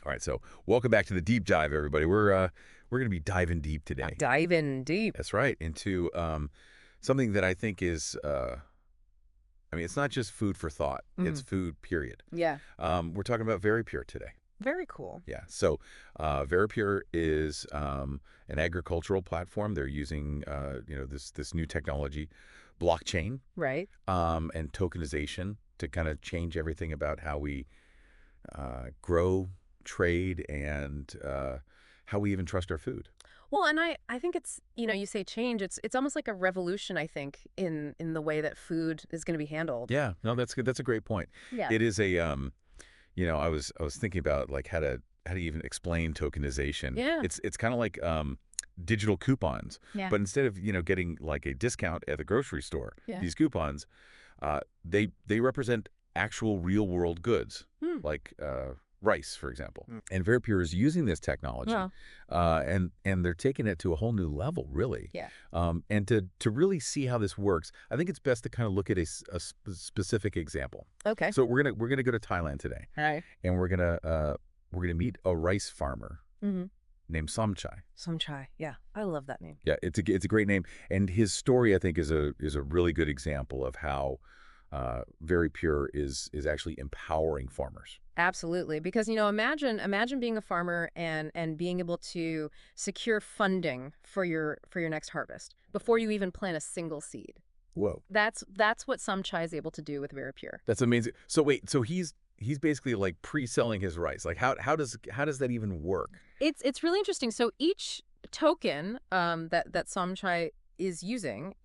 All right, so welcome back to the deep dive, everybody. We're going to be diving deep today. Diving deep. That's right, into something that I think is, I mean, it's not just food for thought. It's food, period. Yeah. We're talking about VeriPura today. Very cool. Yeah. So VeriPura is an agricultural platform. They're using, this new technology, blockchain, Right. and tokenization to kind of change everything about how we grow, trade, and how we even trust our food. Well, and I think it's, you say change, it's almost like a revolution, I think, in the way that food is going to be handled. Yeah. No, that's good. That's a great point. Yeah. It is a I was thinking about like how to even explain tokenization. Yeah. It's kind of like digital coupons, Yeah. but instead of getting like a discount at the grocery store, Yeah. these coupons, they represent actual real world goods, like rice, for example. And VeriPura is using this technology, Well. and they're taking it to a whole new level, really. Yeah. And to really see how this works, I think it's best to kind of look at a specific example. Okay. So we're gonna go to Thailand today, All right. and we're gonna meet a rice farmer named Somchai. Somchai. Yeah. I love that name. Yeah, it's a great name, and his story, I think, is a really good example of how VeriPura is actually empowering farmers. Absolutely. Because, imagine being a farmer and being able to secure funding for your next harvest before you even plant a single seed. Whoa. That's what Somchai is able to do with VeriPura. That's amazing. So wait, so he's basically like pre-selling his rice. Like how does that even work? It's really interesting. So each token that Somchai is using,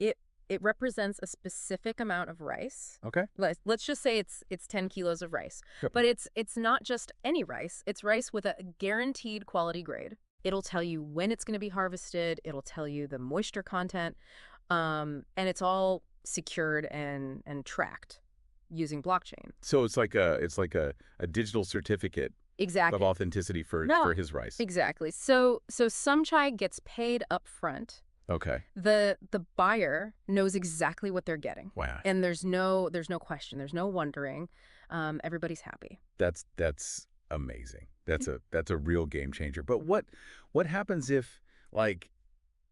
it represents a specific amount of rice. Okay. Let's just say it's 10 kilos of rice. Yep. But it's not just any rice. It's rice with a guaranteed quality grade. It'll tell you when it's going to be harvested. It'll tell you the moisture content. And it's all secured and tracked using blockchain. So it's like a digital certificate Exactly. of authenticity for his rice. Exactly. So Somchai gets paid up front. Okay. The buyer knows exactly what they're getting. Wow. And there's no question. There's no wondering. Everybody's happy. That's amazing. That's a real game changer. But what happens if like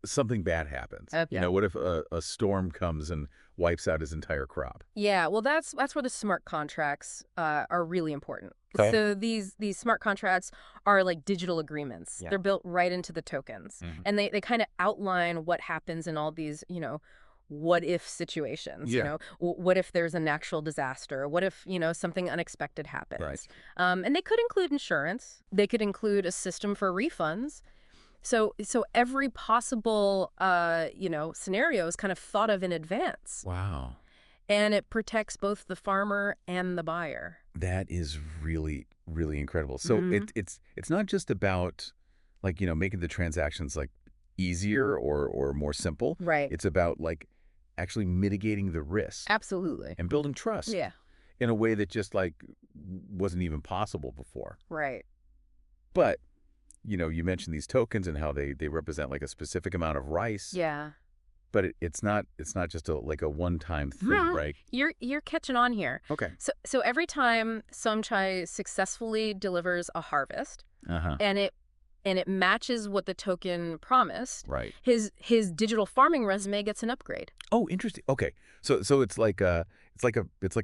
something bad happens? Yeah. What if a storm comes and wipes out his entire crop? Yeah, well, that's where the smart contracts are really important. Okay. So these smart contracts are like digital agreements. Yeah. They're built right into the tokens. And they kind of outline what happens in all these, what if situations. Yeah. What if there's a natural disaster? What if, something unexpected happens? Right. And they could include insurance. They could include a system for refunds. So every possible, scenario is kind of thought of in advance. Wow. And it protects both the farmer and the buyer. That is really, really incredible. So it's not just about like, making the transactions like easier or more simple. Right. It's about like actually mitigating the risk. Absolutely. And building trust. Yeah. In a way that just like wasn't even possible before. Right. But you mentioned these tokens and how they represent like a specific amount of rice. Yeah. But it's not just a one-time thing, right? You're catching on here. Okay. So every time Somchai successfully delivers a harvest, and it matches what the token promised, right? His digital farming resume gets an upgrade. Oh, interesting. Okay. So it's like a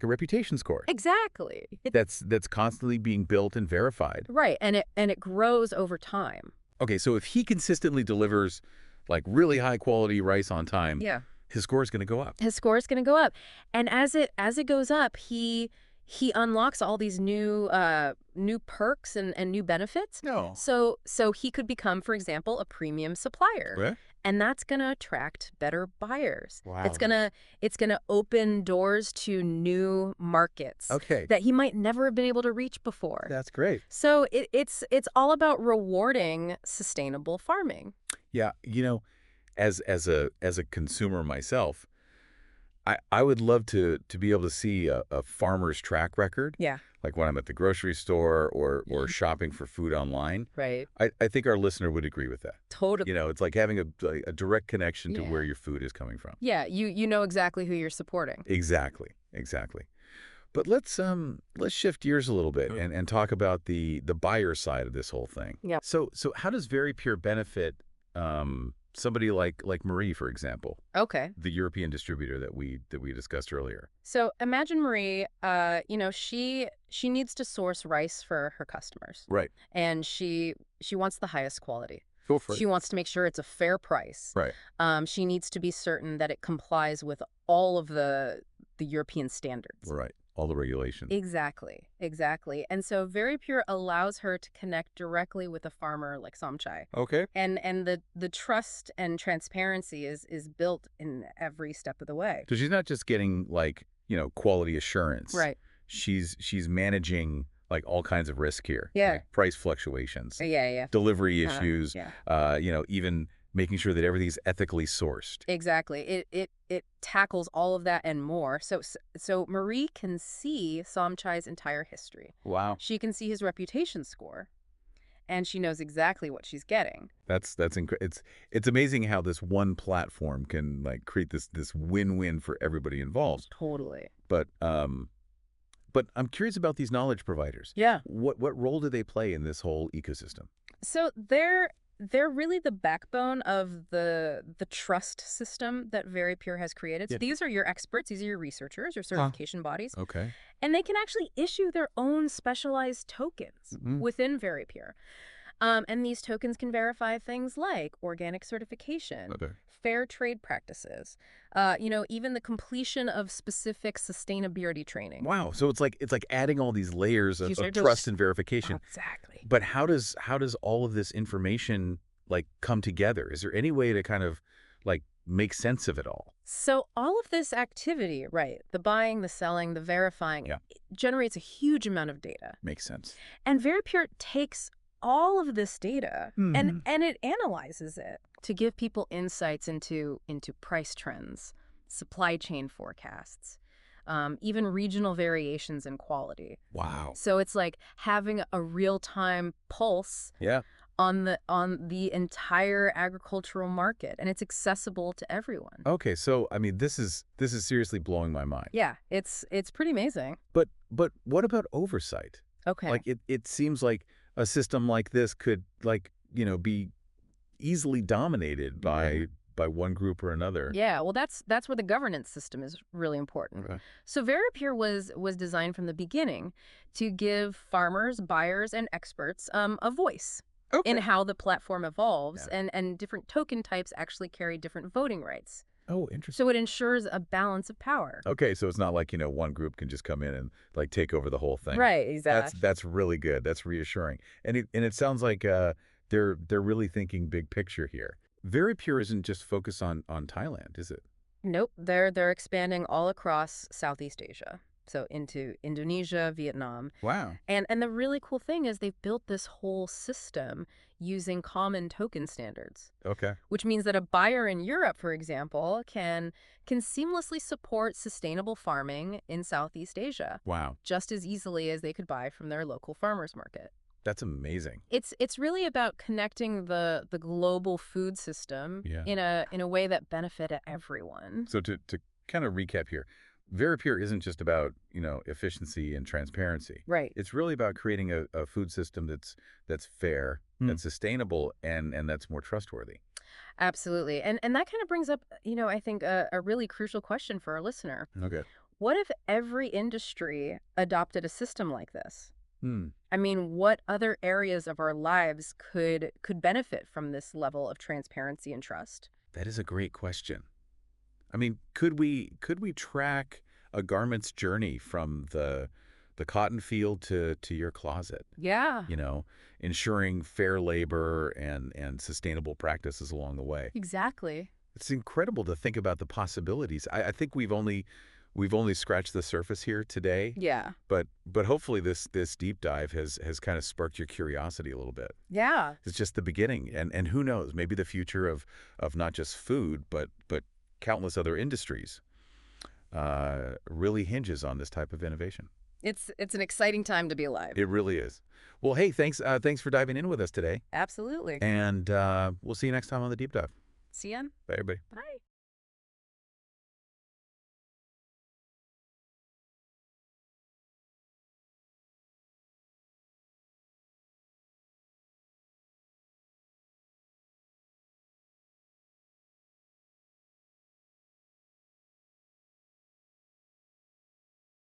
reputation score. Exactly. That's constantly being built and verified. Right, and it grows over time. Okay, so if he consistently delivers like really high quality rice on time, yeah, his score is going to go up. His score is going to go up, and as it goes up, he unlocks all these new perks and new benefits. No. So he could become, for example, a premium supplier. Right. And that's going to attract better buyers. Wow. It's going to open doors to new markets. Okay. That he might never have been able to reach before. That's great. So it's all about rewarding sustainable farming. Yeah, as a consumer myself, I would love to be able to see a farmer's track record. Yeah. Like when I'm at the grocery store or shopping for food online. Right. I think our listener would agree with that. Totally. It's like having a direct connection to where your food is coming from. Yeah, you know exactly who you're supporting. Exactly. But let's shift gears a little bit Sure. and talk about the buyer side of this whole thing. Yep. So how does VeriPure benefit somebody like Marie, for example, Okay. the European distributor that we discussed earlier? So imagine Marie, she needs to source rice for her customers, Right. and she wants the highest quality. Go for it. She wants to make sure it's a fair price. Right. She needs to be certain that it complies with all of the European standards. Right. All the regulations. Exactly, exactly. And so VeriPure allows her to connect directly with a farmer like Somchai. Okay. And the trust and transparency is built in every step of the way. So she's not just getting quality assurance. Right. She's managing like all kinds of risk here. Yeah. Like price fluctuations, Yeah. delivery issues, Yeah. even making sure that everything's ethically sourced. Exactly. It tackles all of that and more. So Marie can see Somchai's entire history. Wow. She can see his reputation score, and she knows exactly what she's getting. It's amazing how this one platform can like create this win-win for everybody involved. Totally. But I'm curious about these knowledge providers. Yeah. What role do they play in this whole ecosystem? So they're really the backbone of the trust system that VeriPure has created. So Yeah. these are your experts, these are your researchers, your certification bodies, Okay. and they can actually issue their own specialized tokens Mhm. within VeriPure. And these tokens can verify things like organic certification, Okay. fair trade practices, even the completion of specific sustainability training. Wow. So it's like adding all these layers These of are trust just- and verification. Exactly. But how does all of this information like come together? Is there any way to kind of like make sense of it all? So all of this activity, right, the buying, the selling, the verifying, Yeah. it generates a huge amount of data. Makes sense. And VeriPure takes all of this data Mhm. and it analyzes it to give people insights into price trends, supply chain forecasts, even regional variations in quality. Wow. So it's like having a real-time pulse Yeah. on the entire agricultural market, and it's accessible to everyone. Okay. So I mean, this is seriously blowing my mind. Yeah, it's pretty amazing. But what about oversight? Okay. Like it seems like a system like this could be easily dominated by one group or another. Yeah, well, that's where the governance system is really important. Okay. So VeriPure was designed from the beginning to give farmers, buyers, and experts a voice Okay. in how the platform evolves, Yeah. and different token types actually carry different voting rights. Oh, interesting. So it ensures a balance of power. Okay, so it's not like, one group can just come in and like take over the whole thing. Right, exactly. That's really good. That's reassuring. And it sounds like they're really thinking big picture here. VeriPure isn't just focused on Thailand, is it? Nope, they're expanding all across Southeast Asia. So into Indonesia, Vietnam. Wow. And the really cool thing is they've built this whole system using common token standards, Okay. which means that a buyer in Europe, for example, can seamlessly support sustainable farming in Southeast Asia Wow. just as easily as they could buy from their local farmers market. That's amazing. It's really about connecting the global food system Yeah. in a way that benefit everyone. So to kind of recap here, VeriPure isn't just about, efficiency and transparency. Right. It's really about creating a food system that's fair, that's sustainable, and that's more trustworthy. Absolutely. And that kind of brings up, I think a really crucial question for our listener. Okay. What if every industry adopted a system like this? Hmm. I mean, what other areas of our lives could benefit from this level of transparency and trust? That is a great question. I mean, could we track a garment's journey from the cotton field to your closet? Yeah. Ensuring fair labor and sustainable practices along the way. Exactly. It's incredible to think about the possibilities. I think we've only scratched the surface here today. Yeah. But hopefully this deep dive has kind of sparked your curiosity a little bit. Yeah. It's just the beginning, and who knows, maybe the future of not just food but countless other industries really hinges on this type of innovation. It's an exciting time to be alive. It really is. Well, hey, thanks for diving in with us today, Absolutely. and we'll see you next time on the deep dive. See ya. Bye, everybody. Bye.